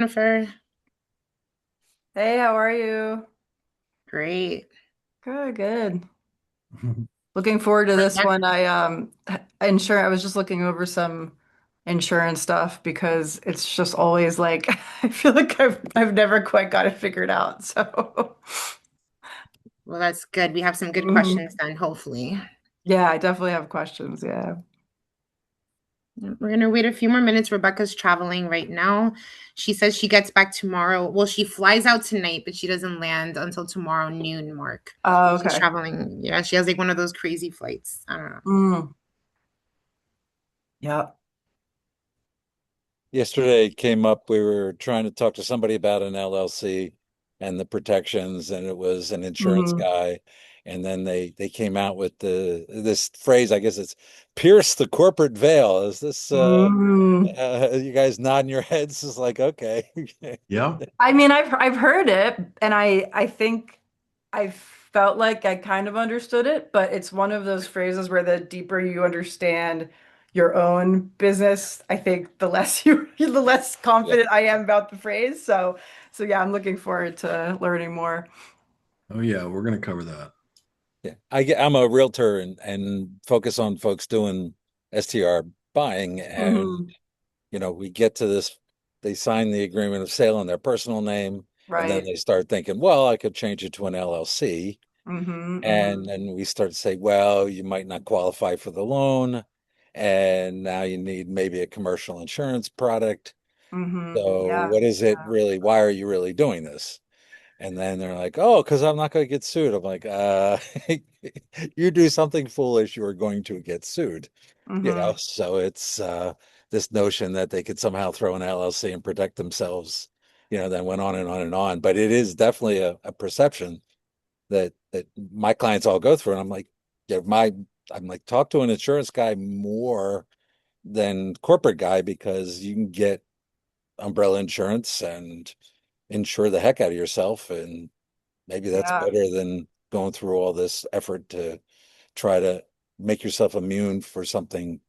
Jennifer. Hey, how are you? Great. Good, good. Looking forward to this one. I was just looking over some insurance stuff because it's just always like I feel like I've never quite got it figured out. So, Well, that's good. We have some good questions mhm. then, hopefully. Yeah, I definitely have questions. Yeah. We're going to wait a few more minutes. Rebecca's traveling right now. She says she gets back tomorrow. Well, she flies out tonight, but she doesn't land until tomorrow noon mark. Oh, She's okay. traveling. Yeah, she has like one of those crazy flights. I don't know. Mm, yeah. Yesterday came up, we were trying to talk to somebody about an LLC and the protections, and it was an insurance Hmm. guy. And then they came out with this phrase, I guess it's pierce the corporate veil. Is this Mm. you guys nodding your heads? Is like, okay. Yeah. I mean, I've heard it, and I think I felt like I kind of understood it, but it's one of those phrases where the deeper you understand your own business, I think the less the less Yeah. confident I am about the phrase. So yeah, I'm looking forward to learning more. Oh yeah, we're gonna cover that. Yeah. I'm a realtor and focus on folks doing STR buying. And Hmm. we get to this, they sign the agreement of sale in their personal name, and then Right. they start thinking, well, I could change it to an LLC. Hmm. And Hmm. then we start to say, well, you might not qualify for the loan. And now you need maybe a commercial insurance product. Hmm. So Yeah. what is it really? Why are you really doing this? And then they're like, oh, because I'm not going to get sued. I'm like, you do something foolish, you are going to get sued. Hmm. So it's this notion that they could somehow throw an LLC and protect themselves, then went on and on and on. But it is definitely a perception that my clients all go through. And I'm like, talk to an insurance guy more than corporate guy, because you can get umbrella insurance and insure the heck out of yourself. And maybe that's Yeah. better than going through all this effort to try to make yourself immune for something.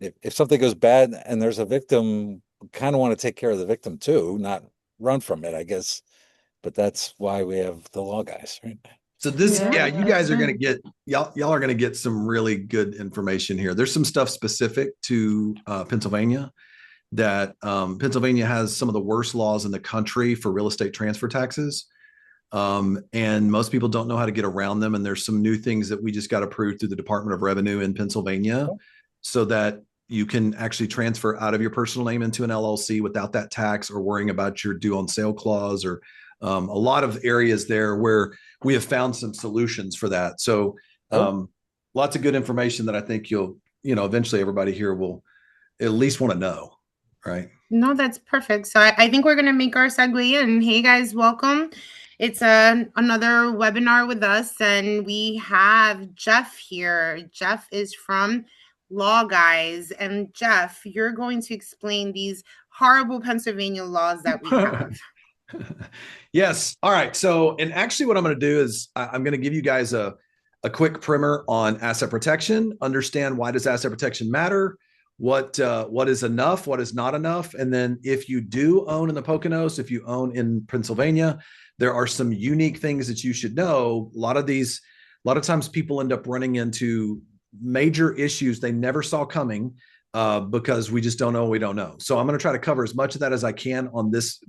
If something goes bad and there's a victim, we kind of want to take care of the victim too, not run from it, I guess. But that's why we have the law guys, right? So this, Yeah. yeah, Yeah, you that's guys are gonna true. get y'all are gonna get some really good information here. There's some stuff specific to Pennsylvania that Pennsylvania has some of the worst laws in the country for real estate transfer taxes. And most people don't know how to get around them. And there's some new things that we just got approved through the Department of Revenue in Pennsylvania so that you can actually transfer out of your personal name into an LLC without that tax or worrying about your due on sale clause or a lot of areas there where we have found some solutions for that. So Cool. lots of good information that I think eventually everybody here will at least want to know, right? No, that's perfect. So I think we're gonna make our segue in. Hey guys, welcome. It's another webinar with us, and we have Jeff here. Jeff is from Law Guys, and Jeff, you're going to explain these horrible Pennsylvania laws that we have. Yes. All right. So, and actually, what I'm going to do is I'm going to give you guys a quick primer on asset protection. Understand why does asset protection matter? What is enough? What is not enough? And then, if you do own in the Poconos, if you own in Pennsylvania, there are some unique things that you should know. A lot of times, people end up running into major issues they never saw coming because we just don't know. We don't know. So I'm going to try to cover as much of that as I can on this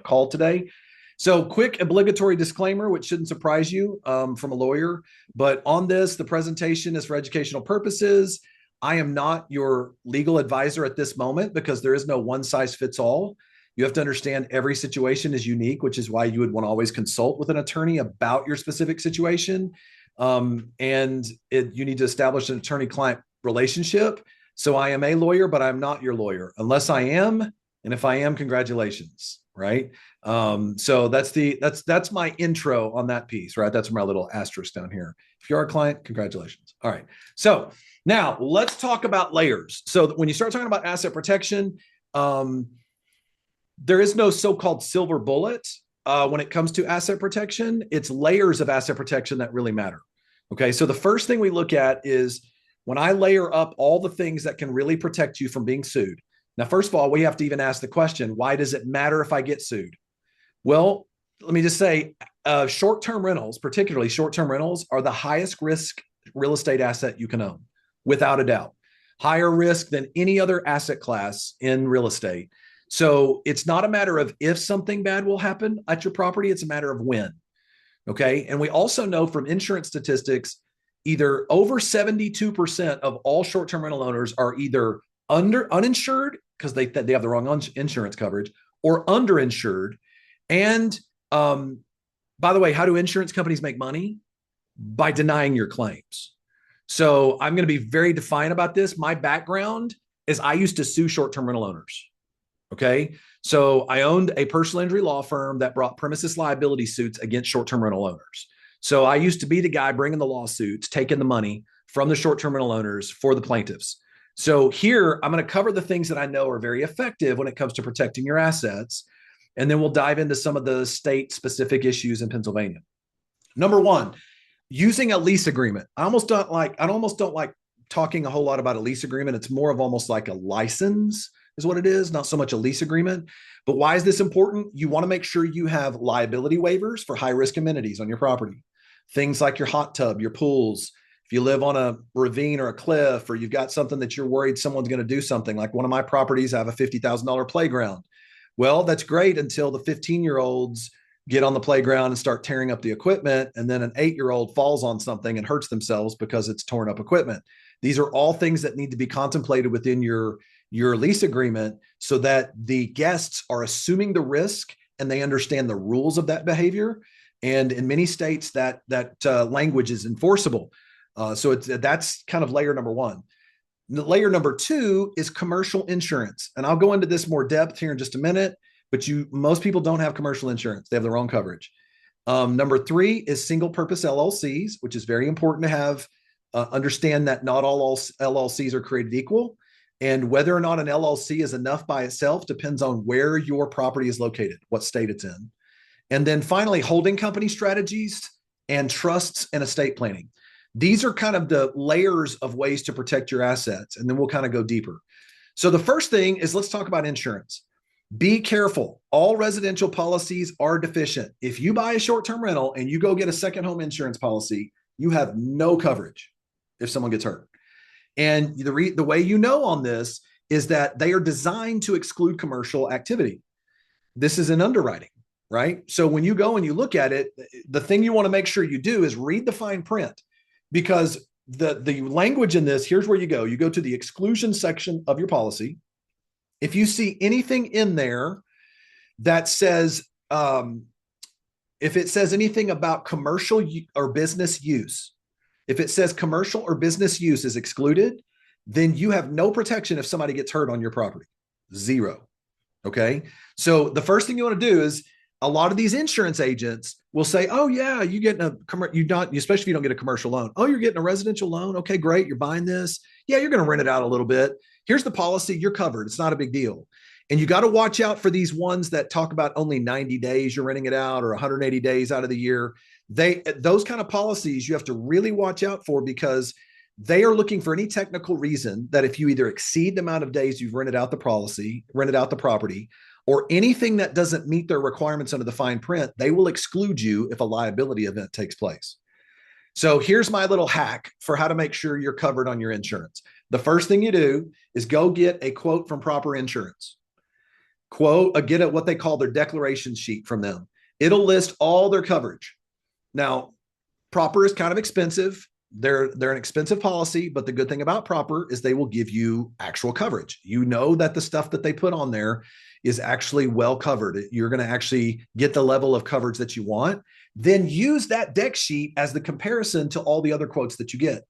call today. So, quick obligatory disclaimer, which shouldn't surprise you from a lawyer, but on this, the presentation is for educational purposes. I am not your legal advisor at this moment because there is no one size fits all. You have to understand every situation is unique, which is why you would want to always consult with an attorney about your specific situation. You need to establish an attorney client relationship. So I am a lawyer, but I'm not your lawyer unless I am. And if I am, congratulations, right? So that's my intro on that piece, right? That's my little asterisk down here. If you're a client, congratulations. All right. So now let's talk about layers. So when you start talking about asset protection, there is no so-called silver bullet when it comes to asset protection. It's layers of asset protection that really matter. Okay. So the first thing we look at is when I layer up all the things that can really protect you from being sued. Now, first of all, we have to even ask the question, why does it matter if I get sued? Well, let me just say, short-term rentals, particularly short-term rentals, are the highest risk real estate asset you can own, without a doubt. Higher risk than any other asset class in real estate. So it's not a matter of if something bad will happen at your property, it's a matter of when. Okay. And we also know from insurance statistics, either over 72% of all short-term rental owners are either uninsured because they have the wrong insurance coverage, or underinsured. And by the way, how do insurance companies make money? By denying your claims. So I'm going to be very defiant about this. My background is I used to sue short-term rental owners. Okay. So I owned a personal injury law firm that brought premises liability suits against short-term rental owners. So I used to be the guy bringing the lawsuits, taking the money from the short-term rental owners for the plaintiffs. So here I'm going to cover the things that I know are very effective when it comes to protecting your assets. And then we'll dive into some of the state specific issues in Pennsylvania. Number one, using a lease agreement. I almost don't like talking a whole lot about a lease agreement. It's more of almost like a license is what it is, not so much a lease agreement. But why is this important? You want to make sure you have liability waivers for high risk amenities on your property. Things like your hot tub, your pools. If you live on a ravine or a cliff, or you've got something that you're worried someone's going to do something, like one of my properties, I have a $50,000 playground. Well, that's great until the 15-year-olds get on the playground and start tearing up the equipment. And then an 8-year-old falls on something and hurts themselves because it's torn up equipment. These are all things that need to be contemplated within your lease agreement so that the guests are assuming the risk and they understand the rules of that behavior. And in many states, that language is enforceable. So that's kind of layer number one. Layer number two is commercial insurance. And I'll go into this more depth here in just a minute, but most people don't have commercial insurance. They have the wrong coverage. Number three is single purpose LLCs, which is very important to have, understand that not all LLCs are created equal. And whether or not an LLC is enough by itself depends on where your property is located, what state it's in. And then finally, holding company strategies and trusts and estate planning. These are kind of the layers of ways to protect your assets. And then we'll kind of go deeper. So the first thing is, let's talk about insurance. Be careful. All residential policies are deficient. If you buy a short-term rental and you go get a second home insurance policy, you have no coverage if someone gets hurt. And the way you know on this is that they are designed to exclude commercial activity. This is in underwriting, right? So when you go and you look at it, the thing you want to make sure you do is read the fine print, because the language in this, here's where you go. You go to the exclusion section of your policy. If you see anything in there that says, if it says anything about commercial or business use, if it says commercial or business use is excluded, then you have no protection if somebody gets hurt on your property. Zero. Okay. So the first thing you want to do is, a lot of these insurance agents will say, oh yeah, you get especially if you don't get a commercial loan. Oh, you're getting a residential loan. Okay, great. You're buying this. Yeah, you're going to rent it out a little bit. Here's the policy. You're covered. It's not a big deal. And you got to watch out for these ones that talk about only 90 days you're renting it out, or 180 days out of the year. Those kind of policies you have to really watch out for, because they are looking for any technical reason that if you either exceed the amount of days you've rented out the property, or anything that doesn't meet their requirements under the fine print, they will exclude you if a liability event takes place. So here's my little hack for how to make sure you're covered on your insurance. The first thing you do is go get a quote from Proper Insurance. Get what they call their declaration sheet from them. It'll list all their coverage. Now, Proper is kind of expensive. They're an expensive policy, but the good thing about Proper is they will give you actual coverage. You know that the stuff that they put on there is actually well covered. You're going to actually get the level of coverage that you want. Then use that deck sheet as the comparison to all the other quotes that you get.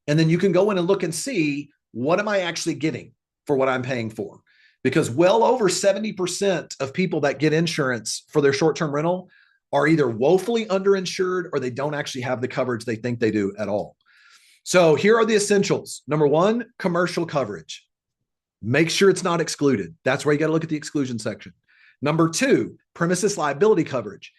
And then you can go in and look and see, what am I actually getting for what I'm paying for? Because well over 70% of people that get insurance for their short-term rental are either woefully underinsured or they don't actually have the coverage they think they do at all. So here are the essentials. Number one, commercial coverage. Make sure it's not excluded. That's where you got to look at the exclusion section. Number two, premises liability coverage.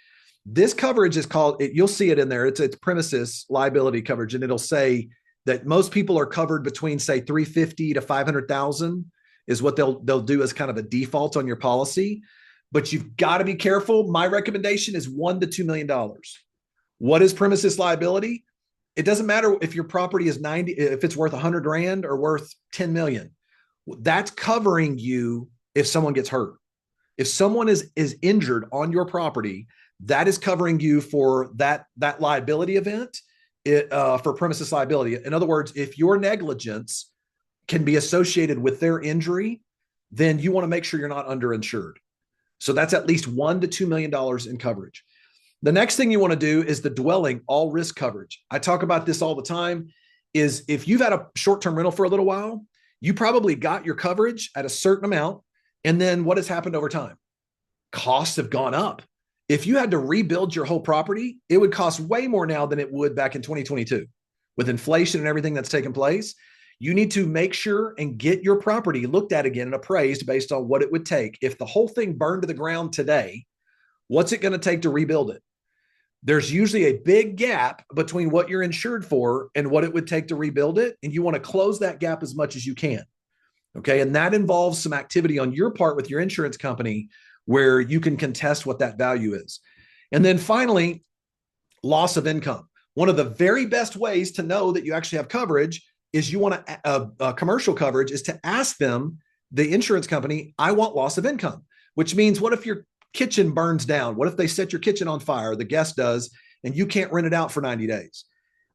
This coverage is called, you'll see it in there. It's premises liability coverage, and it'll say that most people are covered between, say, $350,000 to $500,000 is what they'll do as kind of a default on your policy. But you've got to be careful. My recommendation is $1 to $2 million. What is premises liability? It doesn't matter if your property is 90, if it's worth 100 grand or worth 10 million. That's covering you if someone gets hurt. If someone is injured on your property, that is covering you for that liability event for premises liability. In other words, if your negligence can be associated with their injury, then you want to make sure you're not underinsured. So that's at least $1 to $2 million in coverage. The next thing you want to do is the dwelling all risk coverage. I talk about this all the time, is if you've had a short-term rental for a little while, you probably got your coverage at a certain amount. And then what has happened over time? Costs have gone up. If you had to rebuild your whole property, it would cost way more now than it would back in 2022. With inflation and everything that's taken place, you need to make sure and get your property looked at again and appraised based on what it would take. If the whole thing burned to the ground today, what's it going to take to rebuild it? There's usually a big gap between what you're insured for and what it would take to rebuild it. And you want to close that gap as much as you can. Okay. And that involves some activity on your part with your insurance company where you can contest what that value is. And then finally, loss of income. One of the very best ways to know that you actually have coverage is you want a commercial coverage is to ask them, the insurance company, I want loss of income, which means what if your kitchen burns down? What if they set your kitchen on fire, the guest does, and you can't rent it out for 90 days?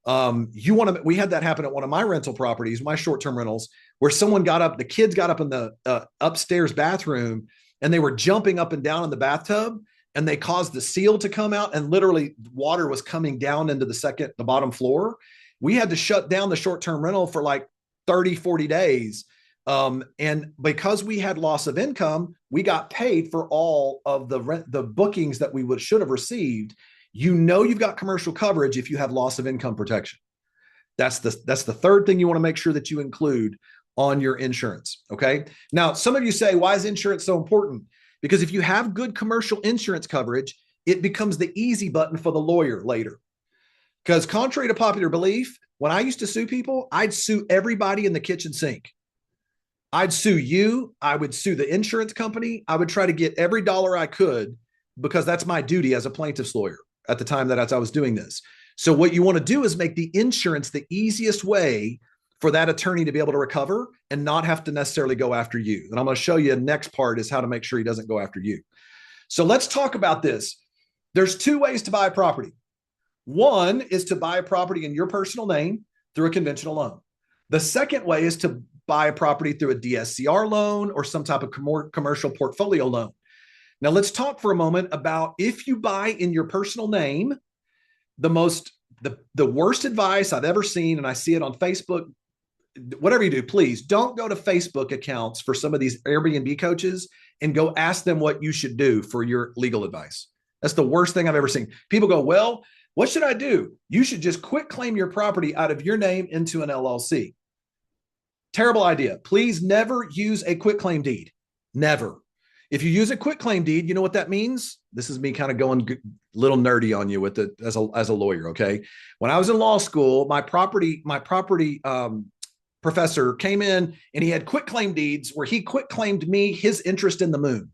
We had that happen at one of my rental properties, my short-term rentals, where the kids got up in the upstairs bathroom and they were jumping up and down in the bathtub and they caused the seal to come out and literally water was coming down into the bottom floor. We had to shut down the short-term rental for like 30, 40 days. And because we had loss of income, we got paid for all of the bookings that we should have received. You've got commercial coverage if you have loss of income protection. That's the third thing you want to make sure that you include on your insurance. Okay. Now, some of you say, why is insurance so important? Because if you have good commercial insurance coverage, it becomes the easy button for the lawyer later. Because contrary to popular belief, when I used to sue people, I'd sue everybody in the kitchen sink. I'd sue you. I would sue the insurance company. I would try to get every dollar I could because that's my duty as a plaintiff's lawyer at the time that I was doing this. So what you want to do is make the insurance the easiest way for that attorney to be able to recover and not have to necessarily go after you. And I'm going to show you the next part is how to make sure he doesn't go after you. So let's talk about this. There's two ways to buy a property. One is to buy a property in your personal name through a conventional loan. The second way is to buy a property through a DSCR loan or some type of commercial portfolio loan. Now let's talk for a moment about if you buy in your personal name, the worst advice I've ever seen, and I see it on Facebook, whatever you do, please don't go to Facebook accounts for some of these Airbnb coaches and go ask them what you should do for your legal advice. That's the worst thing I've ever seen. People go, well, what should I do? You should just quit claim your property out of your name into an LLC. Terrible idea. Please never use a quitclaim deed. Never. If you use a quitclaim deed, you know what that means? This is me kind of going a little nerdy on you with it as a lawyer. Okay. When I was in law school, my property professor came in and he had quitclaim deeds where he quitclaimed me his interest in the moon.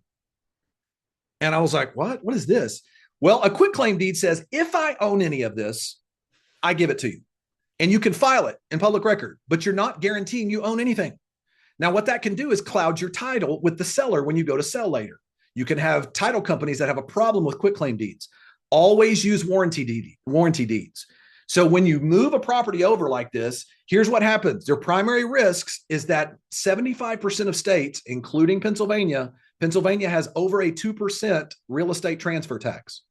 And I was like, what? What is this? Well, a quitclaim deed says, if I own any of this, I give it to you. And you can file it in public record, but you're not guaranteeing you own anything. Now, what that can do is cloud your title with the seller when you go to sell later. You can have title companies that have a problem with quitclaim deeds. Always use warranty deeds. So when you move a property over like this, here's what happens. Their primary risks is that 75% of states, including Pennsylvania has over a 2% real estate transfer tax.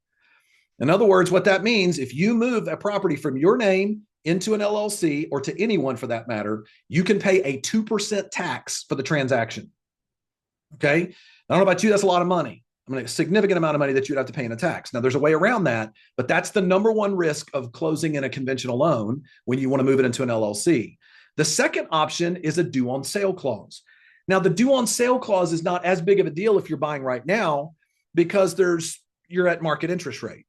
In other words, what that means, if you move a property from your name into an LLC or to anyone for that matter, you can pay a 2% tax for the transaction. Okay. I don't know about you. That's a lot of money. I mean, a significant amount of money that you'd have to pay in a tax. Now there's a way around that, but that's the number one risk of closing in a conventional loan when you want to move it into an LLC. The second option is a due on sale clause. Now the due on sale clause is not as big of a deal if you're buying right now because you're at market interest rate.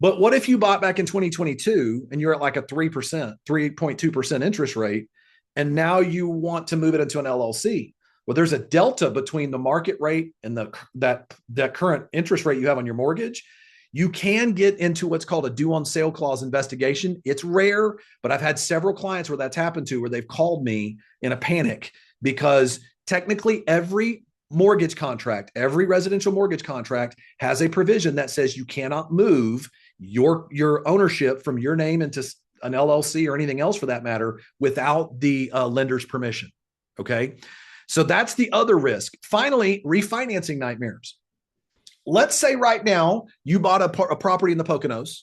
But what if you bought back in 2022 and you're at like a 3%, 3.2% interest rate, and now you want to move it into an LLC? Well, there's a delta between the market rate and that current interest rate you have on your mortgage. You can get into what's called a due on sale clause investigation. It's rare, but I've had several clients where that's happened to, where they've called me in a panic because technically every mortgage contract, every residential mortgage contract has a provision that says you cannot move your ownership from your name into an LLC or anything else for that matter without the lender's permission. Okay. So that's the other risk. Finally, refinancing nightmares. Let's say right now you bought a property in the Poconos,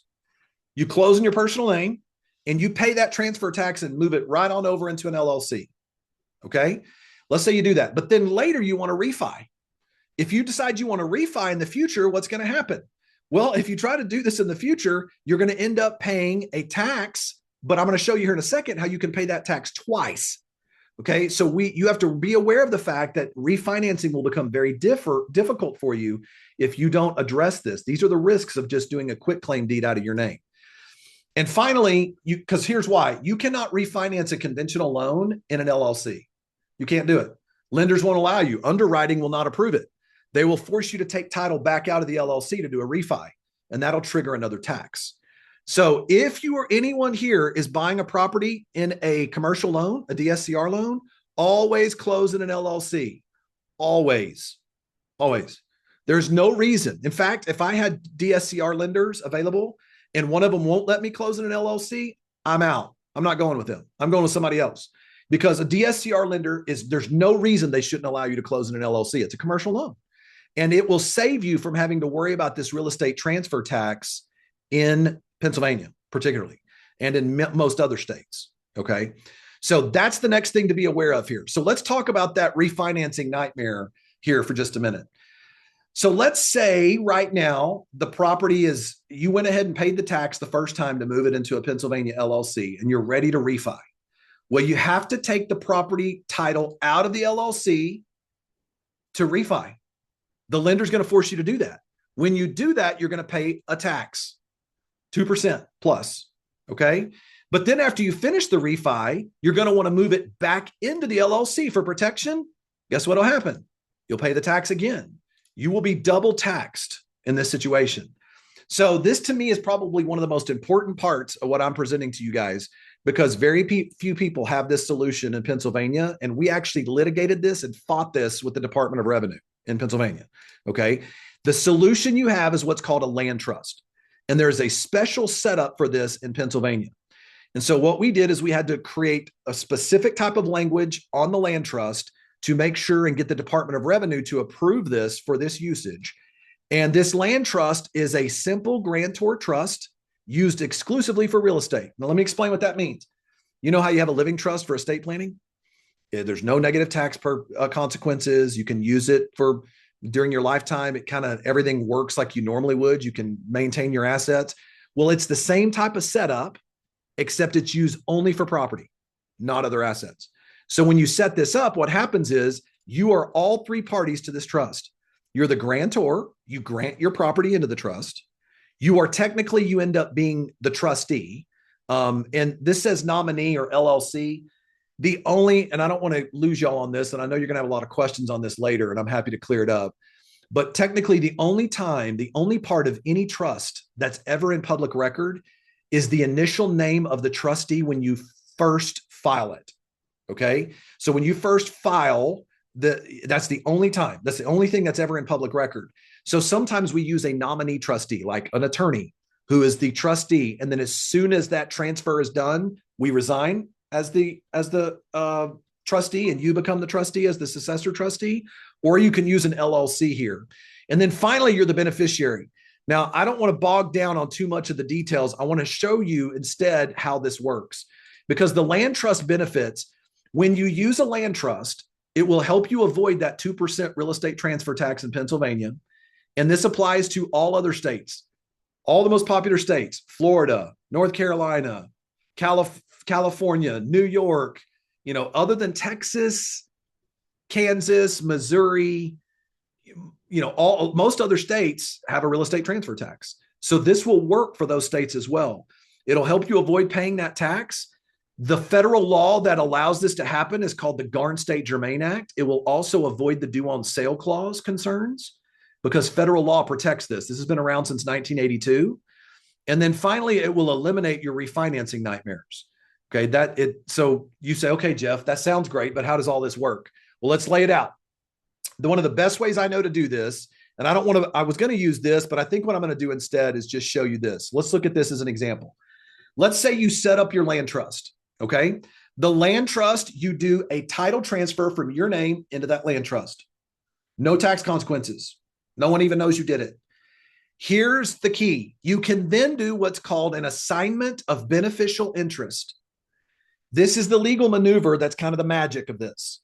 you close in your personal name, and you pay that transfer tax and move it right on over into an LLC. Okay. Let's say you do that, but then later you want to refi. If you decide you want to refi in the future, what's going to happen? Well, if you try to do this in the future, you're going to end up paying a tax, but I'm going to show you here in a second how you can pay that tax twice. Okay, so you have to be aware of the fact that refinancing will become very difficult for you if you don't address this. These are the risks of just doing a quit claim deed out of your name. And finally, because here's why. You cannot refinance a conventional loan in an LLC. You can't do it. Lenders won't allow you. Underwriting will not approve it. They will force you to take title back out of the LLC to do a refi, and that'll trigger another tax. So if you or anyone here is buying a property in a commercial loan, a DSCR loan, always close in an LLC. Always. Always. There's no reason. In fact, if I had DSCR lenders available and one of them won't let me close in an LLC, I'm out. I'm not going with them. I'm going with somebody else. Because a DSCR lender there's no reason they shouldn't allow you to close in an LLC. It's a commercial loan. And it will save you from having to worry about this real estate transfer tax in Pennsylvania, particularly, and in most other states. Okay. So that's the next thing to be aware of here. So let's talk about that refinancing nightmare here for just a minute. So let's say right now the property you went ahead and paid the tax the first time to move it into a Pennsylvania LLC and you're ready to refi. Well, you have to take the property title out of the LLC to refi. The lender's going to force you to do that. When you do that, you're going to pay a tax, 2% plus. Okay. But then after you finish the refi, you're going to want to move it back into the LLC for protection. Guess what will happen? You'll pay the tax again. You will be double taxed in this situation. So this to me is probably one of the most important parts of what I'm presenting to you guys, because very few people have this solution in Pennsylvania. And we actually litigated this and fought this with the Department of Revenue in Pennsylvania. Okay. The solution you have is what's called a land trust. And there's a special setup for this in Pennsylvania. And so what we did is we had to create a specific type of language on the land trust to make sure and get the Department of Revenue to approve this for this usage. And this land trust is a simple grantor trust used exclusively for real estate. Now, let me explain what that means. You know how you have a living trust for estate planning? There's no negative tax consequences. You can use it for during your lifetime. It kind of everything works like you normally would. You can maintain your assets. Well, it's the same type of setup, except it's used only for property, not other assets. So when you set this up, what happens is you are all three parties to this trust. You're the grantor. You grant your property into the trust. You end up being the trustee. And this says nominee or LLC. And I don't want to lose y'all on this, and I know you're going to have a lot of questions on this later, and I'm happy to clear it up. But technically, the only part of any trust that's ever in public record is the initial name of the trustee when you first file it. Okay. So when you first file, that's the only time. That's the only thing that's ever in public record. So sometimes we use a nominee trustee, like an attorney who is the trustee. And then as soon as that transfer is done, we resign as the trustee, and you become the trustee as the successor trustee, or you can use an LLC here. And then finally, you're the beneficiary. Now, I don't want to bog down on too much of the details. I want to show you instead how this works, because the land trust benefits, when you use a land trust, it will help you avoid that 2% real estate transfer tax in Pennsylvania. And this applies to all other states, all the most popular states: Florida, North Carolina, California, New York, other than Texas, Kansas, Missouri, most other states have a real estate transfer tax. So this will work for those states as well. It'll help you avoid paying that tax. The federal law that allows this to happen is called the Garn-State-Germain Act. It will also avoid the due on sale clause concerns because federal law protects this. This has been around since 1982. And then finally, it will eliminate your refinancing nightmares. Okay, so you say, okay, Jeff, that sounds great, but how does all this work? Well, let's lay it out. One of the best ways I know to do this, and I was going to use this, but I think what I'm going to do instead is just show you this. Let's look at this as an example. Let's say you set up your land trust. Okay. The land trust, you do a title transfer from your name into that land trust. No tax consequences. No one even knows you did it. Here's the key. You can then do what's called an assignment of beneficial interest. This is the legal maneuver that's kind of the magic of this.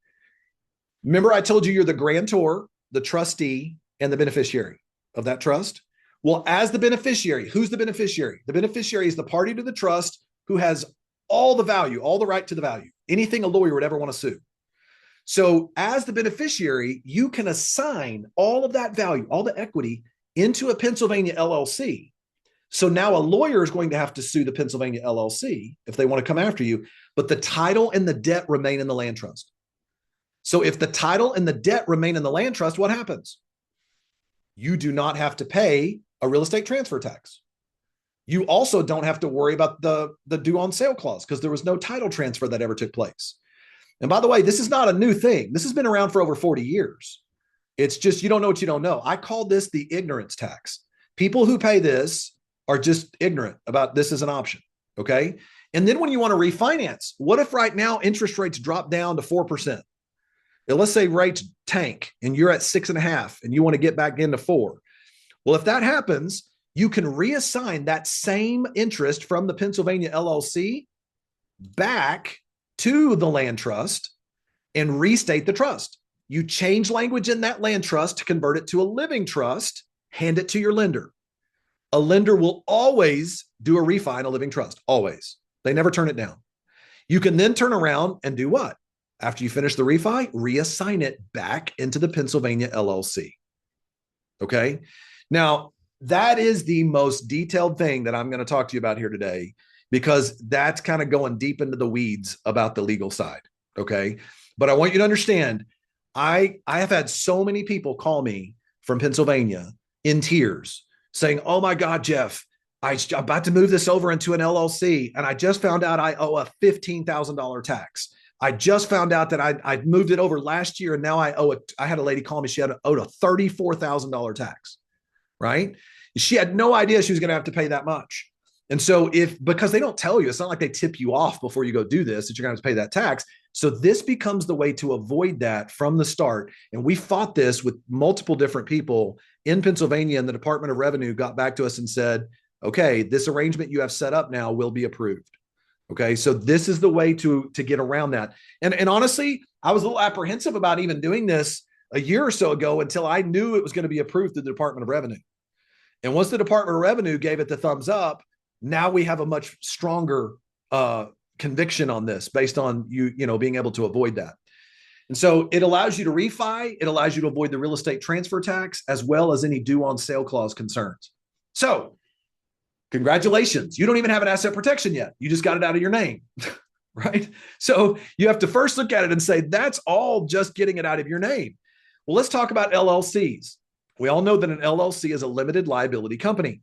Remember, I told you you're the grantor, the trustee, and the beneficiary of that trust. Well, as the beneficiary, who's the beneficiary? The beneficiary is the party to the trust who has all the value, all the right to the value, anything a lawyer would ever want to sue. So as the beneficiary, you can assign all of that value, all the equity into a Pennsylvania LLC. So now a lawyer is going to have to sue the Pennsylvania LLC if they want to come after you, but the title and the debt remain in the land trust. So if the title and the debt remain in the land trust, what happens? You do not have to pay a real estate transfer tax. You also don't have to worry about the due on sale clause because there was no title transfer that ever took place. And by the way, this is not a new thing. This has been around for over 40 years. It's just you don't know what you don't know. I call this the ignorance tax. People who pay this are just ignorant about this as an option, okay? And then when you want to refinance, what if right now interest rates drop down to 4%? And let's say rates tank and you're at 6.5 and you want to get back into 4. Well, if that happens, you can reassign that same interest from the Pennsylvania LLC back to the land trust and restate the trust. You change language in that land trust to convert it to a living trust, hand it to your lender. A lender will always do a refi in a living trust, always. They never turn it down. You can then turn around and do what? After you finish the refi, reassign it back into the Pennsylvania LLC. Okay? Now, that is the most detailed thing that I'm going to talk to you about here today, because that's kind of going deep into the weeds about the legal side. Okay. But I want you to understand, I have had so many people call me from Pennsylvania in tears saying, oh my God, Jeff, I'm about to move this over into an LLC. And I just found out I owe a $15,000 tax. I just found out that I moved it over last year and now I had a lady call me. She owed a $34,000 tax. Right? She had no idea she was going to have to pay that much. And so because they don't tell you, it's not like they tip you off before you go do this, that you're going to have to pay that tax. So this becomes the way to avoid that from the start. And we fought this with multiple different people in Pennsylvania, and the Department of Revenue got back to us and said, okay, this arrangement you have set up now will be approved. Okay. So this is the way to get around that. And honestly, I was a little apprehensive about even doing this a year or so ago until I knew it was going to be approved through the Department of Revenue. And once the Department of Revenue gave it the thumbs up, now we have a much stronger conviction on this based on you being able to avoid that. And so it allows you to refi, it allows you to avoid the real estate transfer tax, as well as any due on sale clause concerns. So congratulations. You don't even have an asset protection yet. You just got it out of your name, right? So you have to first look at it and say, that's all just getting it out of your name. Well, let's talk about LLCs. We all know that an LLC is a limited liability company.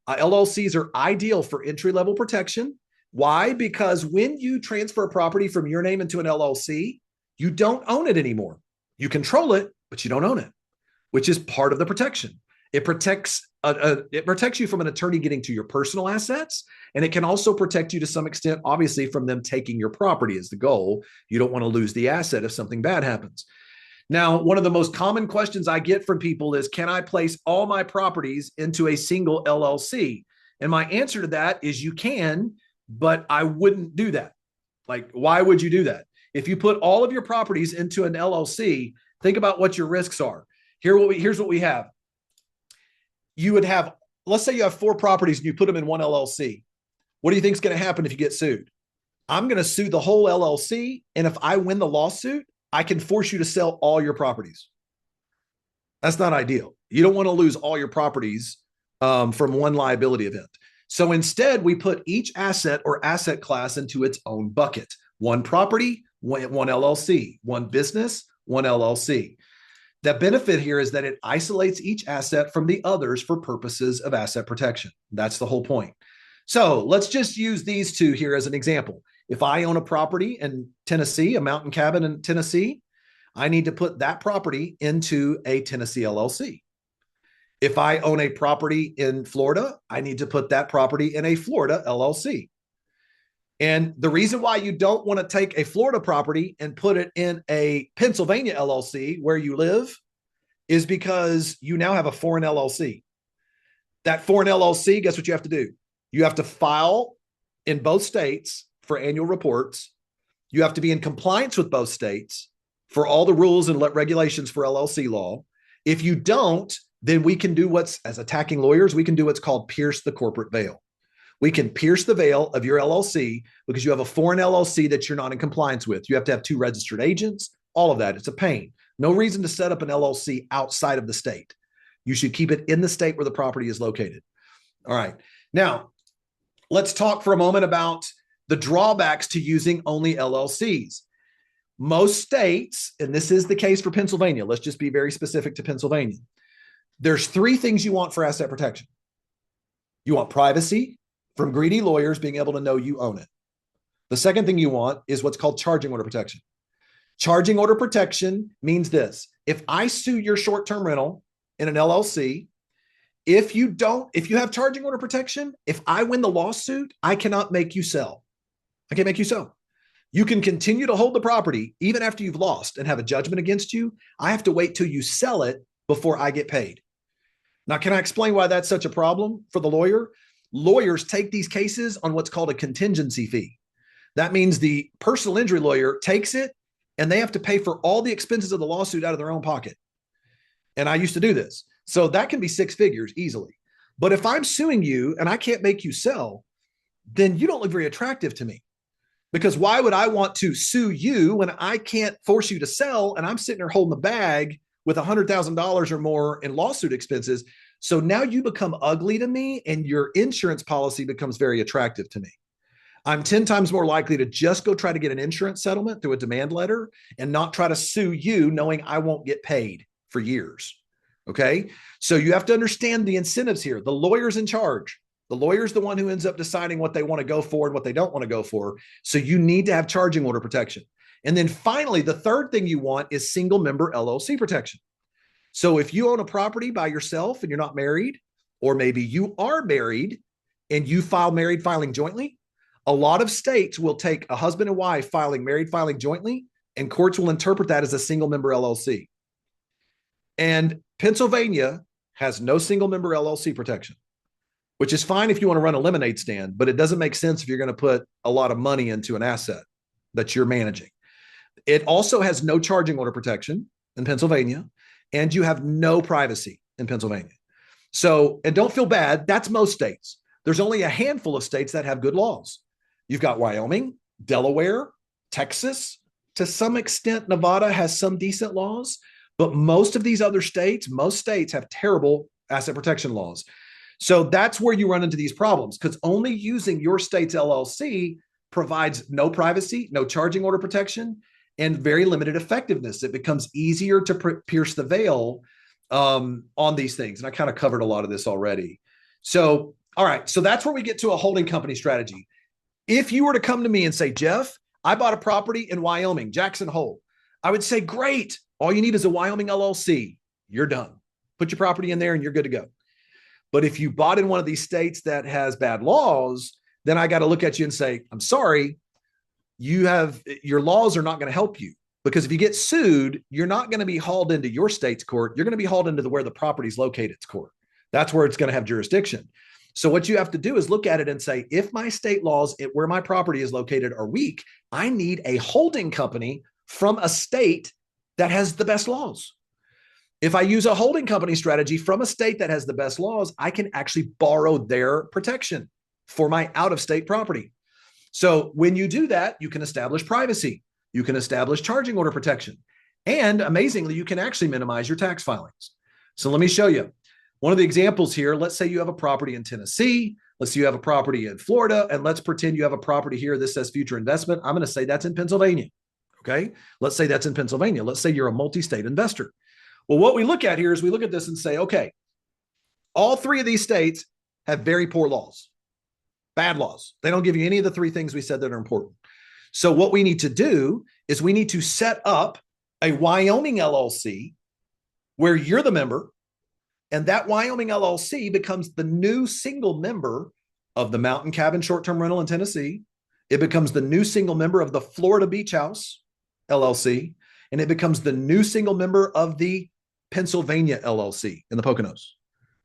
LLCs are ideal for entry-level protection. Why? Because when you transfer a property from your name into an LLC, you don't own it anymore. You control it, but you don't own it, which is part of the protection. It protects you from an attorney getting to your personal assets, and it can also protect you to some extent, obviously, from them taking your property is the goal. You don't want to lose the asset if something bad happens. Now, one of the most common questions I get from people is, can I place all my properties into a single LLC? And my answer to that is you can, but I wouldn't do that. Like, why would you do that? If you put all of your properties into an LLC, think about what your risks are. Here's what we have. You would have, let's say you have 4 properties and you put them in one LLC. What do you think is going to happen if you get sued? I'm going to sue the whole LLC. And if I win the lawsuit, I can force you to sell all your properties. That's not ideal. You don't want to lose all your properties from one liability event. So instead, we put each asset or asset class into its own bucket. One property, one LLC, one business, one LLC. The benefit here is that it isolates each asset from the others for purposes of asset protection. That's the whole point. So let's just use these two here as an example. If I own a property in Tennessee, a mountain cabin in Tennessee, I need to put that property into a Tennessee LLC. If I own a property in Florida, I need to put that property in a Florida LLC. And the reason why you don't want to take a Florida property and put it in a Pennsylvania LLC where you live is because you now have a foreign LLC. That foreign LLC, guess what you have to do? You have to file in both states for annual reports. You have to be in compliance with both states for all the rules and regulations for LLC law. If you don't, then we can do as attacking lawyers, we can do what's called pierce the corporate veil. We can pierce the veil of your LLC because you have a foreign LLC that you're not in compliance with. You have to have 2 registered agents, all of that. It's a pain. No reason to set up an LLC outside of the state. You should keep it in the state where the property is located. All right. Now, let's talk for a moment about the drawbacks to using only LLCs. Most states, and this is the case for Pennsylvania, let's just be very specific to Pennsylvania. There's 3 things you want for asset protection. You want privacy from greedy lawyers being able to know you own it. The second thing you want is what's called charging order protection. Charging order protection means this. If I sue your short-term rental in an LLC, if you have charging order protection, if I win the lawsuit, I cannot make you sell. I can't make you sell. You can continue to hold the property even after you've lost and have a judgment against you. I have to wait till you sell it before I get paid. Now, can I explain why that's such a problem for the lawyer? Lawyers take these cases on what's called a contingency fee. That means the personal injury lawyer takes it and they have to pay for all the expenses of the lawsuit out of their own pocket. And I used to do this. So that can be 6 figures easily. But if I'm suing you and I can't make you sell, then you don't look very attractive to me. Because why would I want to sue you when I can't force you to sell and I'm sitting there holding the bag with $100,000 or more in lawsuit expenses? So now you become ugly to me and your insurance policy becomes very attractive to me. I'm 10 times more likely to just go try to get an insurance settlement through a demand letter and not try to sue you knowing I won't get paid for years. Okay. So you have to understand the incentives here. The lawyer's in charge. The lawyer's the one who ends up deciding what they want to go for and what they don't want to go for. So you need to have charging order protection. And then finally, the third thing you want is single member LLC protection. So if you own a property by yourself and you're not married, or maybe you are married and you file married filing jointly, a lot of states will take a husband and wife filing jointly, and courts will interpret that as a single member LLC. And Pennsylvania has no single member LLC protection, which is fine if you want to run a lemonade stand, but it doesn't make sense if you're going to put a lot of money into an asset that you're managing. It also has no charging order protection in Pennsylvania, and you have no privacy in Pennsylvania. So, and don't feel bad, that's most states. There's only a handful of states that have good laws. You've got Wyoming, Delaware, Texas, to some extent, Nevada has some decent laws, but most of these other states, most states have terrible asset protection laws. So that's where you run into these problems, because only using your state's LLC provides no privacy, no charging order protection, and very limited effectiveness. It becomes easier to pierce the veil on these things. And I kind of covered a lot of this already. So, all right. So that's where we get to a holding company strategy. If you were to come to me and say, Jeff, I bought a property in Wyoming, Jackson Hole, I would say, great. All you need is a Wyoming LLC. You're done. Put your property in there and you're good to go. But if you bought in one of these states that has bad laws, then I got to look at you and say, I'm sorry, your laws are not going to help you, because if you get sued, you're not going to be hauled into your state's court. You're going to be hauled into where the property is located's court. That's where it's going to have jurisdiction. So what you have to do is look at it and say, if my state laws where my property is located are weak, I need a holding company from a state that has the best laws. If I use a holding company strategy from a state that has the best laws, I can actually borrow their protection for my out-of-state property. So when you do that, you can establish privacy. You can establish charging order protection. And amazingly, you can actually minimize your tax filings. So let me show you. One of the examples here, let's say you have a property in Tennessee. Let's say you have a property in Florida, and let's pretend you have a property here. This says future investment. I'm going to say that's in Pennsylvania. Okay. Let's say that's in Pennsylvania. Let's say you're a multi-state investor. Well, what we look at here is we look at this and say, okay, all three of these states have very poor laws, bad laws. They don't give you any of the three things we said that are important. So what we need to do is we need to set up a Wyoming LLC where you're the member, and that Wyoming LLC becomes the new single member of the Mountain Cabin Short-Term Rental in Tennessee. It becomes the new single member of the Florida Beach House LLC, and it becomes the new single member of the Pennsylvania LLC in the Poconos.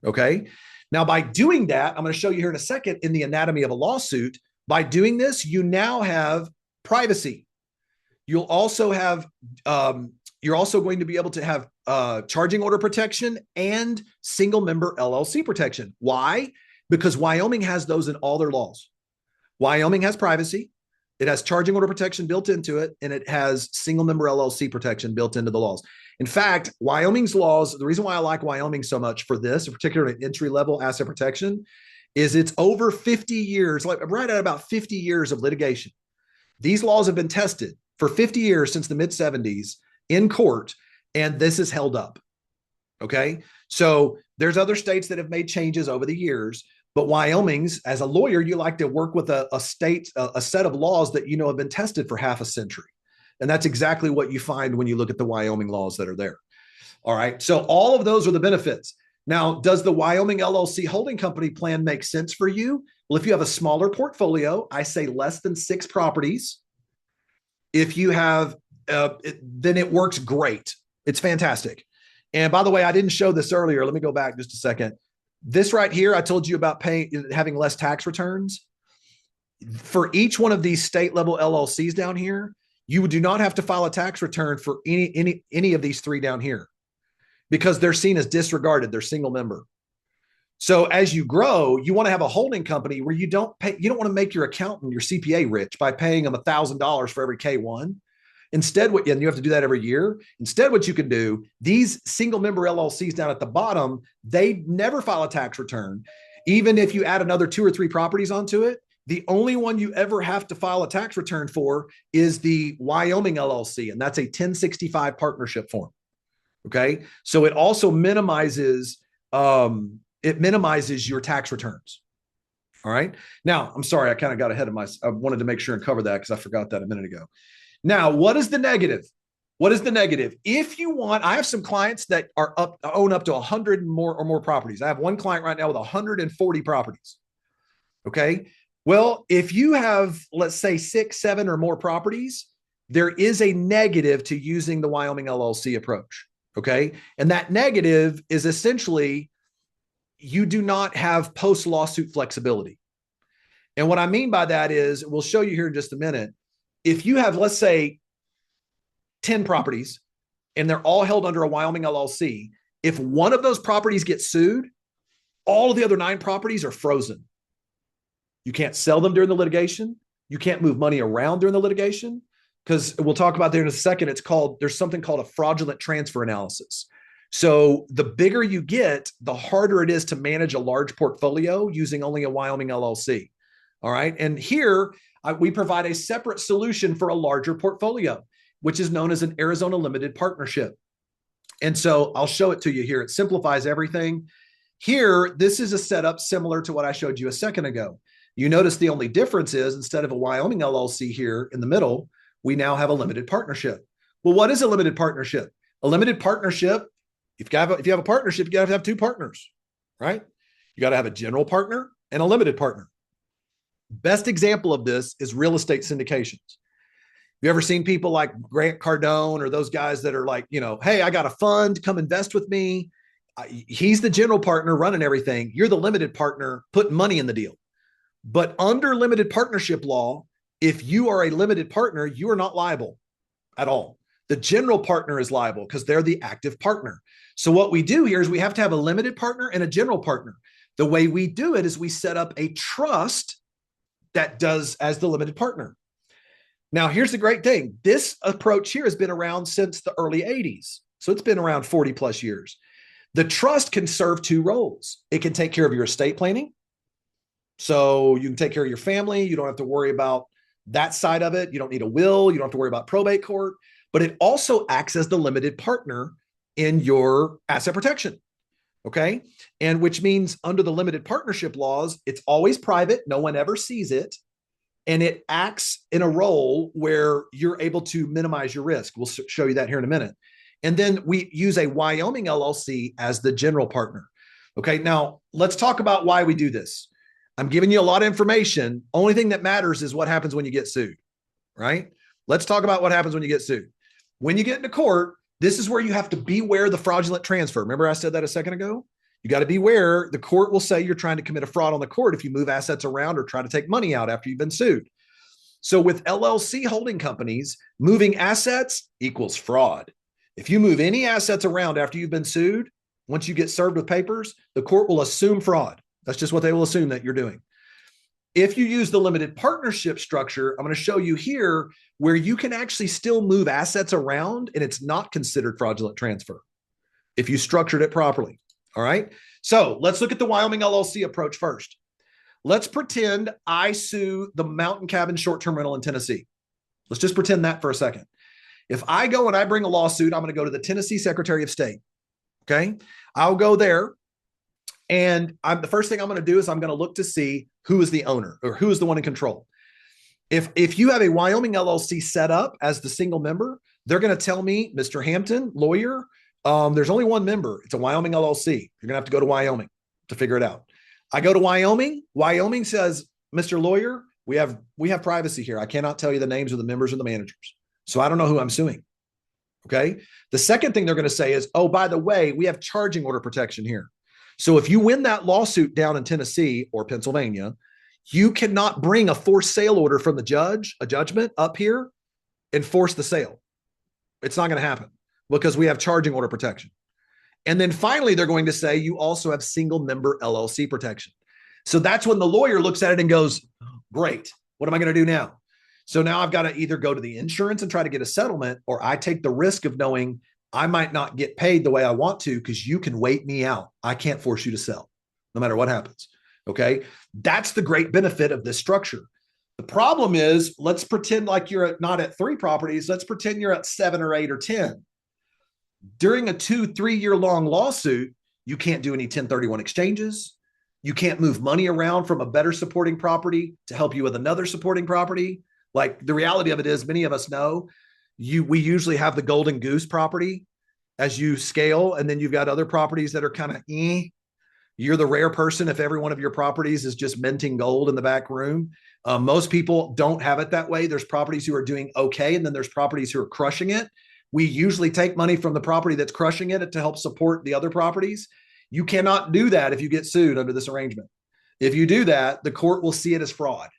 Okay. Now, by doing that, I'm going to show you here in a second in the anatomy of a lawsuit. By doing this, you now have privacy. You'll also have, you're also going to be able to have charging order protection and single member LLC protection. Why? Because Wyoming has those in all their laws. Wyoming has privacy. It has charging order protection built into it, and it has single member LLC protection built into the laws. In fact, Wyoming's laws, the reason why I like Wyoming so much for this, particularly entry level asset protection, is it's over 50 years, like right at about 50 years of litigation. These laws have been tested for 50 years since the mid 70s in court, and this is held up. Okay. So there's other states that have made changes over the years, but Wyoming's, as a lawyer, you like to work with a set of laws that you know have been tested for half a century. And that's exactly what you find when you look at the Wyoming laws that are there. All right. So all of those are the benefits. Now, does the Wyoming LLC holding company plan make sense for you? Well, if you have a smaller portfolio, I say less than 6 properties. If you have, then it works great. It's fantastic. And by the way, I didn't show this earlier. Let me go back just a second. This right here, I told you about having less tax returns. For each one of these state level LLCs down here, you do not have to file a tax return for any of these 3 down here because they're seen as disregarded. They're single member. So as you grow, you want to have a holding company where you don't want to make your accountant, your CPA rich by paying them $1,000 for every K1. Instead, and you have to do that every year. Instead, what you can do, these single member LLCs down at the bottom, they never file a tax return. Even if you add another 2 or 3 properties onto it, the only one you ever have to file a tax return for is the Wyoming LLC, and that's a 1065 partnership form. Okay, so it also minimizes your tax returns. All right. Now, I'm sorry, I kind of got ahead of myself. I wanted to make sure and cover that because I forgot that a minute ago. Now, what is the negative? What is the negative? If you want, I have some clients that own up to 100 or more properties. I have one client right now with 140 properties. Okay. Well, if you have, let's say 6, 7 or more properties, there is a negative to using the Wyoming LLC approach. Okay. And that negative is essentially you do not have post-lawsuit flexibility. And what I mean by that is, we'll show you here in just a minute. If you have, let's say, 10 properties and they're all held under a Wyoming LLC, if one of those properties gets sued, all of the other 9 properties are frozen. You can't sell them during the litigation. You can't move money around during the litigation because we'll talk about there in a second. There's something called a fraudulent transfer analysis. So the bigger you get, the harder it is to manage a large portfolio using only a Wyoming LLC. All right. And here we provide a separate solution for a larger portfolio, which is known as an Arizona limited partnership. And so I'll show it to you here. It simplifies everything. Here, this is a setup similar to what I showed you a second ago. You notice the only difference is instead of a Wyoming LLC here in the middle, we now have a limited partnership. Well, what is a limited partnership? A limited partnership, if you have a partnership, you got to have 2 partners, right? You got to have a general partner and a limited partner. Best example of this is real estate syndications. You ever seen people like Grant Cardone or those guys that are like, hey, I got a fund, come invest with me. He's the general partner running everything. You're the limited partner putting money in the deal. But under limited partnership law, if you are a limited partner, you are not liable at all. The general partner is liable because they're the active partner. So what we do here is we have to have a limited partner and a general partner. The way we do it is we set up a trust that does as the limited partner. Now, here's the great thing. This approach here has been around since the early 80s. So it's been around 40 plus years. The trust can serve 2 roles. It can take care of your estate planning, So you can take care of your family. You don't have to worry about that side of it. You don't need a will. You don't have to worry about probate court. But it also acts as the limited partner in your asset protection. Okay. And which means under the limited partnership laws, it's always private. No one ever sees it. And it acts in a role where you're able to minimize your risk. We'll show you that here in a minute. And then we use a Wyoming LLC as the general partner. Okay. Now let's talk about why we do this. I'm giving you a lot of information. Only thing that matters is what happens when you get sued, right? Let's talk about what happens when you get sued. When you get into court, this is where you have to beware the fraudulent transfer. Remember I said that a second ago? You got to beware. The court will say you're trying to commit a fraud on the court if you move assets around or try to take money out after you've been sued. So with LLC holding companies, moving assets equals fraud. If you move any assets around after you've been sued, once you get served with papers, the court will assume fraud. That's just what they will assume that you're doing. If you use the limited partnership structure, I'm going to show you here where you can actually still move assets around and it's not considered fraudulent transfer if you structured it properly. All right. So let's look at the Wyoming LLC approach first. Let's pretend I sue the mountain cabin short-term rental in Tennessee. Let's just pretend that for a second. If I go and I bring a lawsuit, I'm going to go to the Tennessee Secretary of State. Okay. I'll go there. And the first thing I'm going to do is I'm going to look to see who is the owner or who is the one in control. If you have a Wyoming LLC set up as the single member, they're going to tell me, Mr. Hampton, lawyer, there's only one member. It's a Wyoming LLC. You're going to have to go to Wyoming to figure it out. I go to Wyoming. Wyoming says, Mr. Lawyer, we have privacy here. I cannot tell you the names of the members or the managers. So I don't know who I'm suing. Okay. The second thing they're going to say is, oh, by the way, we have charging order protection here. So if you win that lawsuit down in Tennessee or Pennsylvania, you cannot bring a forced sale order from the judge, a judgment up here, and force the sale. It's not going to happen because we have charging order protection. And then finally, they're going to say you also have single member LLC protection. So that's when the lawyer looks at it and goes, great, what am I going to do now? So now I've got to either go to the insurance and try to get a settlement, or I take the risk of knowing I might not get paid the way I want to because you can wait me out. I can't force you to sell no matter what happens. Okay. That's the great benefit of this structure. The problem is, let's pretend like you're not at 3 properties. Let's pretend you're at 7 or 8 or 10. During a 2-3 year long lawsuit, you can't do any 1031 exchanges. You can't move money around from a better supporting property to help you with another supporting property. Like the reality of it is, many of us know we usually have the golden goose property as you scale. And then you've got other properties that are kind of, you're the rare person if every one of your properties is just minting gold in the back room. Most people don't have it that way. There's properties who are doing okay. And then there's properties who are crushing it. We usually take money from the property that's crushing it to help support the other properties. You cannot do that if you get sued under this arrangement. If you do that, the court will see it as fraud.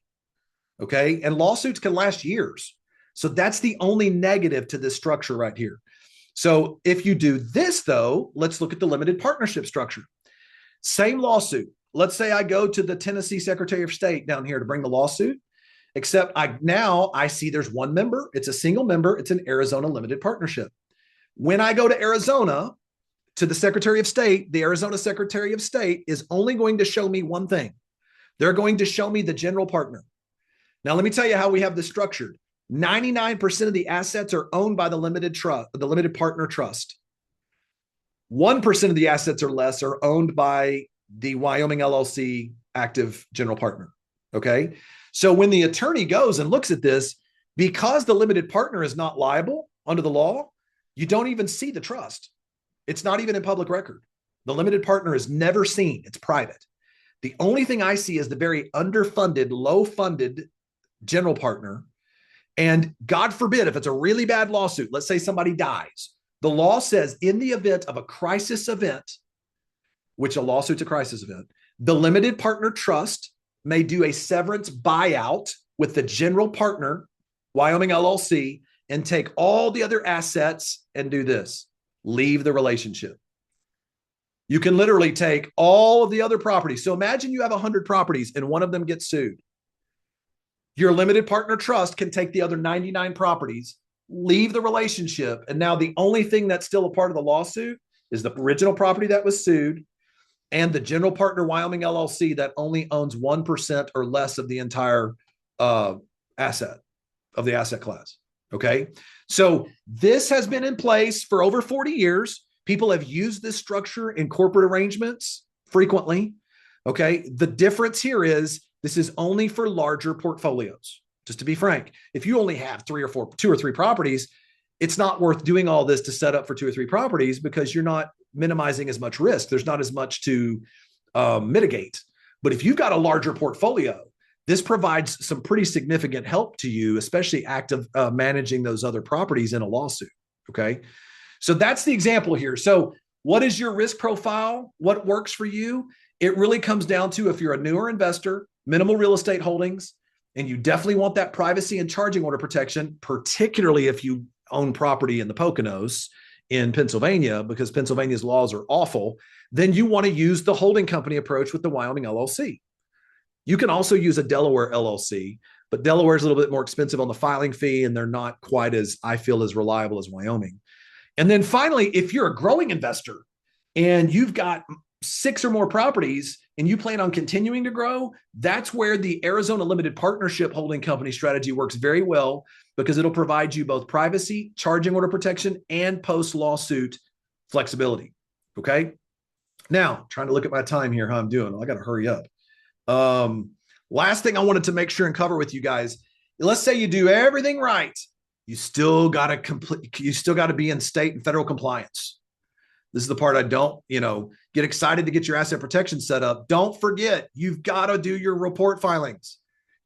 Okay. And lawsuits can last years. So that's the only negative to this structure right here. So if you do this, though, let's look at the limited partnership structure. Same lawsuit. Let's say I go to the Tennessee Secretary of State down here to bring the lawsuit, except I see there's one member. It's a single member. It's an Arizona limited partnership. When I go to Arizona to the Secretary of State, the Arizona Secretary of State is only going to show me one thing. They're going to show me the general partner. Now, let me tell you how we have this structured. 99% of the assets are owned by the limited partner trust. 1% of the assets or less are owned by the Wyoming LLC active general partner. Okay. So when the attorney goes and looks at this, because the limited partner is not liable under the law, you don't even see the trust. It's not even in public record. The limited partner is never seen. It's private. The only thing I see is the very underfunded, low-funded general partner. And God forbid, if it's a really bad lawsuit, let's say somebody dies, the law says in the event of a crisis event, which a lawsuit's a crisis event, the limited partner trust may do a severance buyout with the general partner, Wyoming LLC, and take all the other assets and do this, leave the relationship. You can literally take all of the other properties. So imagine you have 100 properties and one of them gets sued. Your limited partner trust can take the other 99 properties, leave the relationship, and now the only thing that's still a part of the lawsuit is the original property that was sued and the general partner Wyoming LLC that only owns 1% or less of the entire asset of the asset class. Okay. So this has been in place for over 40 years. People have used this structure in corporate arrangements frequently. Okay. The difference here is this is only for larger portfolios. Just to be frank, if you only have two or three properties, it's not worth doing all this to set up for 2 or 3 properties because you're not minimizing as much risk. There's not as much to mitigate. But if you've got a larger portfolio, this provides some pretty significant help to you, especially active managing those other properties in a lawsuit. Okay. So that's the example here. So what is your risk profile? What works for you? It really comes down to if you're a newer investor, minimal real estate holdings, and you definitely want that privacy and charging order protection, particularly if you own property in the Poconos in Pennsylvania, because Pennsylvania's laws are awful, then you want to use the holding company approach with the Wyoming LLC. You can also use a Delaware LLC, but Delaware is a little bit more expensive on the filing fee, and they're not quite as, I feel, as reliable as Wyoming. And then finally, if you're a growing investor and you've got 6 or more properties and you plan on continuing to grow, that's where the Arizona Limited Partnership Holding Company strategy works very well, because it'll provide you both privacy, charging order protection, and post-lawsuit flexibility. Okay. Now, trying to look at my time here, how I'm doing. I got to hurry up. Last thing I wanted to make sure and cover with you guys, let's say you do everything right. You still got to be in state and federal compliance. This is the part I don't, get excited to get your asset protection set up. Don't forget, you've got to do your report filings.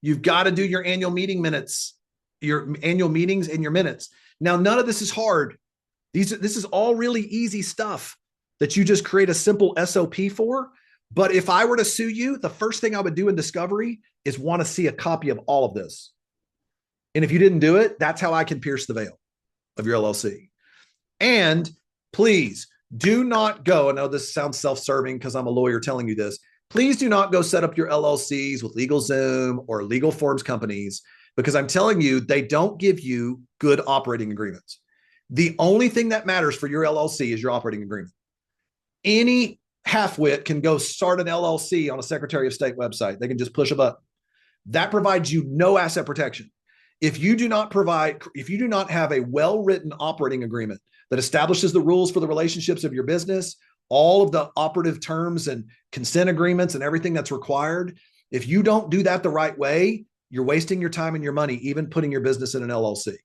You've got to do your annual meeting minutes, your annual meetings and your minutes. Now, none of this is hard. This is all really easy stuff that you just create a simple SOP for. But if I were to sue you, the first thing I would do in discovery is want to see a copy of all of this. And if you didn't do it, that's how I can pierce the veil of your LLC. And please do not go. I know this sounds self-serving because I'm a lawyer telling you this. Please do not go set up your LLCs with LegalZoom or legal forms companies, because I'm telling you, they don't give you good operating agreements. The only thing that matters for your LLC is your operating agreement. Any halfwit can go start an LLC on a Secretary of State website. They can just push a button. That provides you no asset protection. If you do not have a well-written operating agreement that establishes the rules for the relationships of your business, all of the operative terms and consent agreements and everything that's required, if you don't do that the right way, you're wasting your time and your money, even putting your business in an LLC.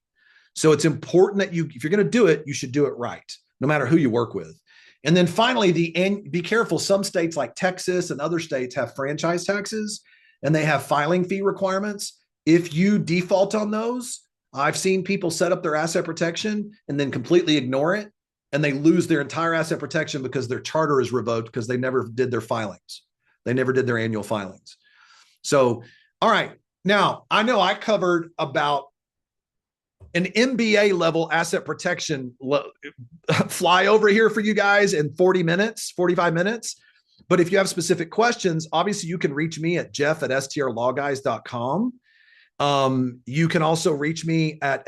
So it's important that if you're going to do it, you should do it right, no matter who you work with. And then finally, be careful. Some states like Texas and other states have franchise taxes, and they have filing fee requirements. If you default on those, I've seen people set up their asset protection and then completely ignore it, and they lose their entire asset protection because their charter is revoked because they never did their filings. They never did their annual filings. So, all right. Now, I know I covered about an MBA level asset protection flyover here for you guys in 45 minutes. But if you have specific questions, obviously you can reach me at jeff@strlawguys.com. You can also reach me at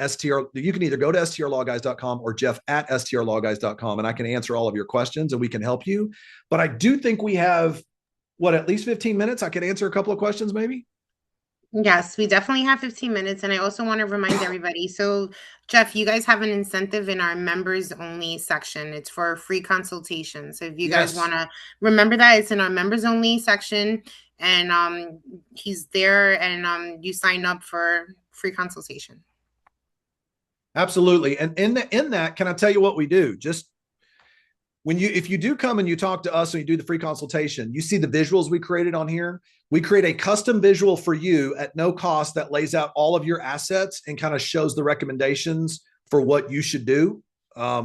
you can either go to strlawguys.com or jeff@strlawguys.com, and I can answer all of your questions and we can help you. But I do think we have, at least 15 minutes? I could answer a couple of questions maybe. Yes, we definitely have 15 minutes. And I also want to remind everybody. So, Jeff, you guys have an incentive in our members only section. It's for a free consultation. So if you guys want to remember that, it's in our members only section. And he's there, and you sign up for free consultation. Absolutely. And in that, can I tell you what we do? Just if you do come and you talk to us and you do the free consultation, you see the visuals we created on here. We create a custom visual for you at no cost that lays out all of your assets and kind of shows the recommendations for what you should do. I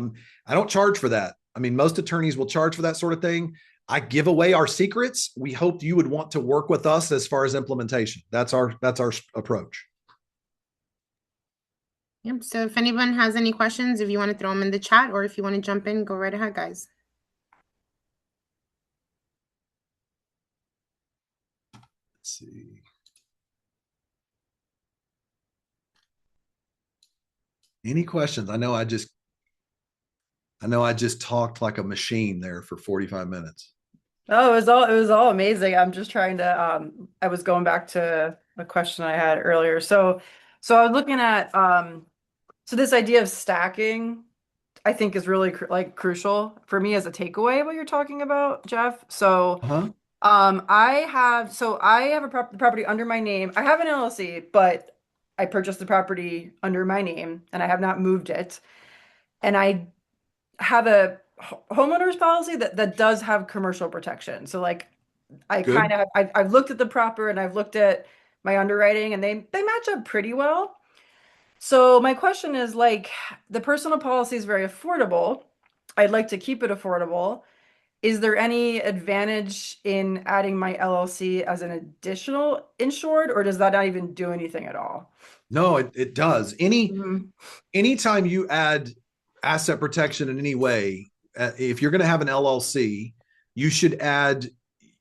don't charge for that. I mean, most attorneys will charge for that sort of thing. I give away our secrets. We hope you would want to work with us as far as implementation. That's our approach. Yep. So if anyone has any questions, if you want to throw them in the chat, or if you want to jump in, go right ahead, guys. Let's see. Any questions? I know I just talked like a machine there for 45 minutes. Oh, it was all amazing. I'm just trying to I was going back to a question I had earlier. So I was looking at so this idea of stacking I think is really crucial for me as a takeaway what you're talking about, Jeff. So Uh-huh. I have a property under my name. I have an LLC, but I purchased the property under my name and I have not moved it. And I have a homeowner's policy that does have commercial protection. So like I kind Good. of I've looked at the proper and I've looked at my underwriting and they match up pretty well. So my question is like the personal policy is very affordable. I'd like to keep it affordable. Is there any advantage in adding my LLC as an additional insured, or does that not even do anything at all? No, it does. Mhm. Anytime you add asset protection in any way, if you're going to have an LLC, you should add,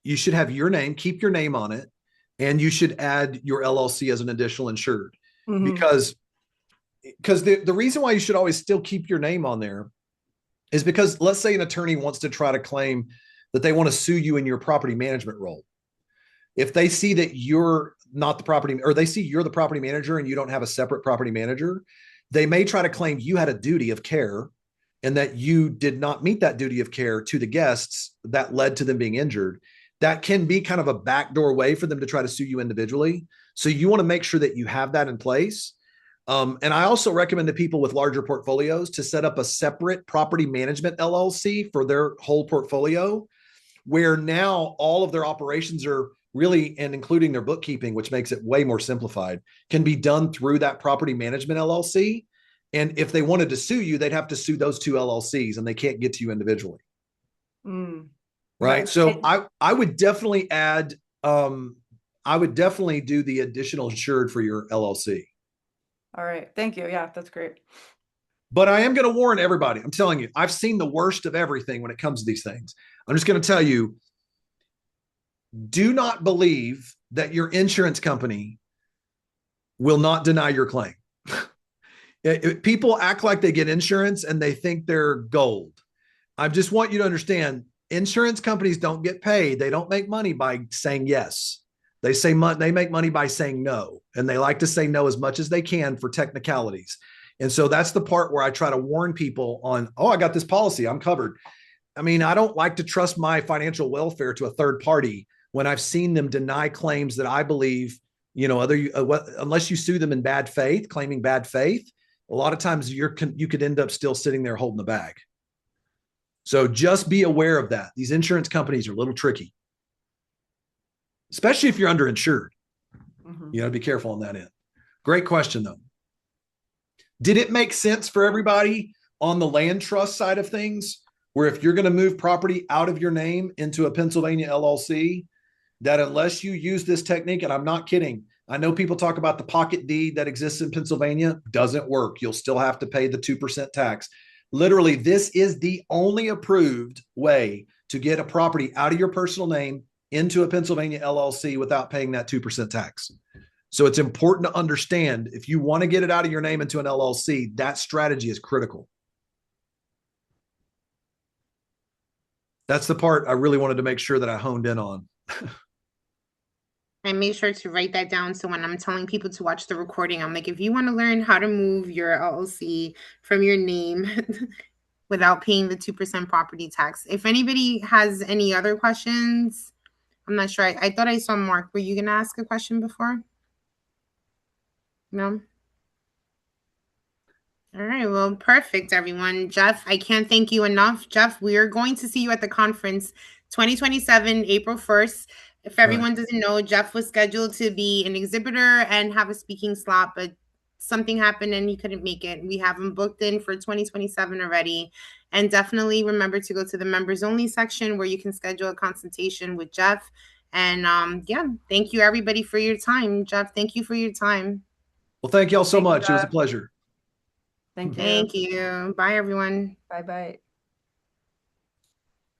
you should have your name, keep your name on it, and you should add your LLC as an additional insured. Mhm. Because the reason why you should always still keep your name on there is because let's say an attorney wants to try to claim that they want to sue you in your property management role. If they see that you're not the property, or they see you're the property manager and you don't have a separate property manager, they may try to claim you had a duty of care and that you did not meet that duty of care to the guests that led to them being injured. That can be kind of a backdoor way for them to try to sue you individually. So you want to make sure that you have that in place. And I also recommend to people with larger portfolios to set up a separate property management LLC for their whole portfolio, where now all of their operations are really, and including their bookkeeping, which makes it way more simplified, can be done through that property management LLC. And if they wanted to sue you, they'd have to sue those two LLCs and they can't get to you individually. Mm. Right. Right. So I would definitely add, I would definitely do the additional insured for your LLC. All right. Thank you. Yeah, that's great. But I am going to warn everybody. I'm telling you, I've seen the worst of everything when it comes to these things. I'm just going to tell you, do not believe that your insurance company will not deny your claim. People act like they get insurance and they think they're gold. I just want you to understand insurance companies don't get paid. They don't make money by saying yes. They make money by saying no, and they like to say no as much as they can for technicalities. And so that's the part where I try to warn people on, oh, I got this policy, I'm covered. I mean, I don't like to trust my financial welfare to a third party when I've seen them deny claims that I believe, unless you sue them in bad faith, claiming bad faith, a lot of times you could end up still sitting there holding the bag. So just be aware of that. These insurance companies are a little tricky, especially if you're underinsured. Mhm. You know, be careful on that end. Great question, though. Did it make sense for everybody on the land trust side of things, where if you're going to move property out of your name into a Pennsylvania LLC, that unless you use this technique, and I'm not kidding, I know people talk about the pocket deed that exists in Pennsylvania, doesn't work. You'll still have to pay the 2% tax. Literally, this is the only approved way to get a property out of your personal name into a Pennsylvania LLC without paying that 2% tax. So it's important to understand, if you want to get it out of your name into an LLC, that strategy is critical. That's the part I really wanted to make sure that I honed in on. I made sure to write that down so when I'm telling people to watch the recording, I'm like, if you want to learn how to move your LLC from your name without paying the 2% property tax. If anybody has any other questions, I'm not sure. I thought I saw Mark. Were you going to ask a question before? No? All right, well, perfect, everyone. Jeff, I can't thank you enough. Jeff, we are going to see you at the conference 2027, April 1st. If Right. everyone doesn't know, Jeff was scheduled to be an exhibitor and have a speaking slot, but something happened and he couldn't make it. We have him booked in for 2027 already. And definitely remember to go to the members only section where you can schedule a consultation with Jeff. And yeah, thank you, everybody, for your time. Jeff, thank you for your time. Well, thank y'all so Thank you, much. It was a Jeff. pleasure. Thank you. Thank you. Bye, everyone. Bye bye.